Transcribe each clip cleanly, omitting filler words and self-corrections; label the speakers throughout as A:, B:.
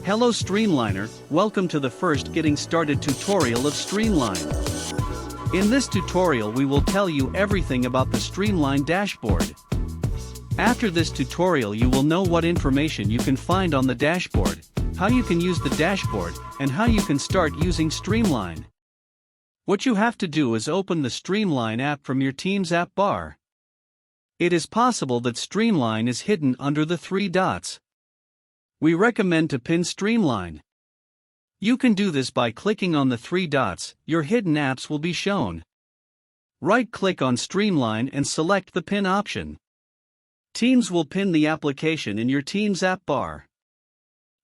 A: Hello Streamliner, welcome to the first Getting Started tutorial of Streamline. In this tutorial we will tell you everything about the Streamline Dashboard. After this tutorial you will know what information you can find on the dashboard, how you can use the dashboard, and how you can start using Streamline. What you have to do is open the Streamline app from your Teams app bar. It is possible that Streamline is hidden under the three dots. We recommend to pin Streamline. You can do this by clicking on the three dots. Your hidden apps will be shown. Right-click on Streamline and select the pin option. Teams will pin the application in your Teams app bar.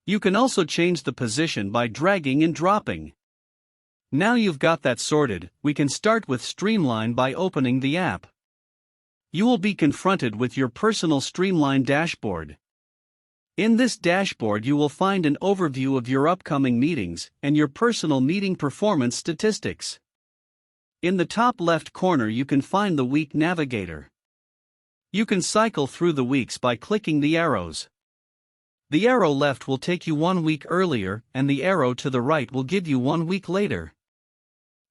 A: You can also change the position by dragging and dropping. Now you've got that sorted, we can start with Streamline by opening the app. You will be confronted with your personal Streamline dashboard. In this dashboard you will find an overview of your upcoming meetings and your personal meeting performance statistics. In the top left corner you can find the week navigator. You can cycle through the weeks by clicking the arrows. The arrow left will take you 1 week earlier and the arrow to the right will give you 1 week later.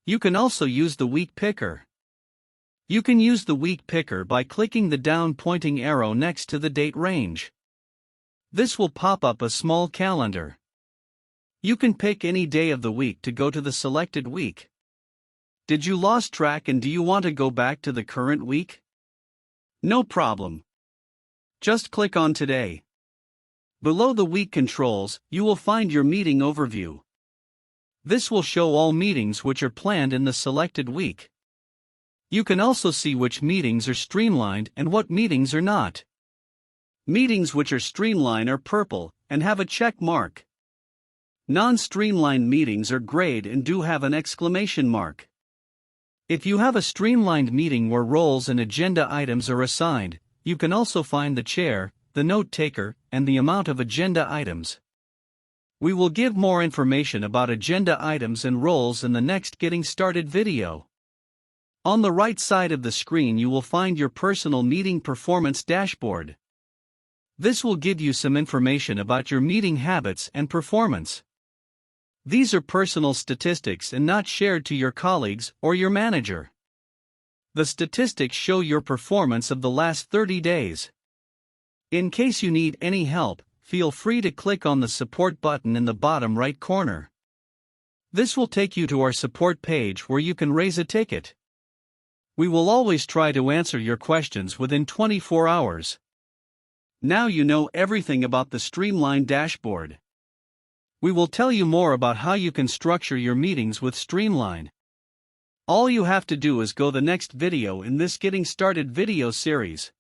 A: You can also use the week picker. You can use the week picker by clicking the down pointing arrow next to the date range. This will pop up a small calendar. You can pick any day of the week to go to the selected week. Did you lost track and do you want to go back to the current week? No problem. Just click on Today. Below the week controls, you will find your meeting overview. This will show all meetings which are planned in the selected week. You can also see which meetings are streamlined and what meetings are not. Meetings which are streamlined are purple and have a check mark. Non-streamlined meetings are grayed and do have an exclamation mark. If you have a streamlined meeting where roles and agenda items are assigned, you can also find the chair, the note taker, and the amount of agenda items. We will give more information about agenda items and roles in the next Getting Started video. On the right side of the screen you will find your personal meeting performance dashboard. This will give you some information about your meeting habits and performance. These are personal statistics and not shared to your colleagues or your manager. The statistics show your performance of the last 30 days. In case you need any help, feel free to click on the support button in the bottom right corner. This will take you to our support page where you can raise a ticket. We will always try to answer your questions within 24 hours. Now you know everything about the Streamline dashboard. We will tell you more about how you can structure your meetings with Streamline. All you have to do is go the next video in this Getting Started video series.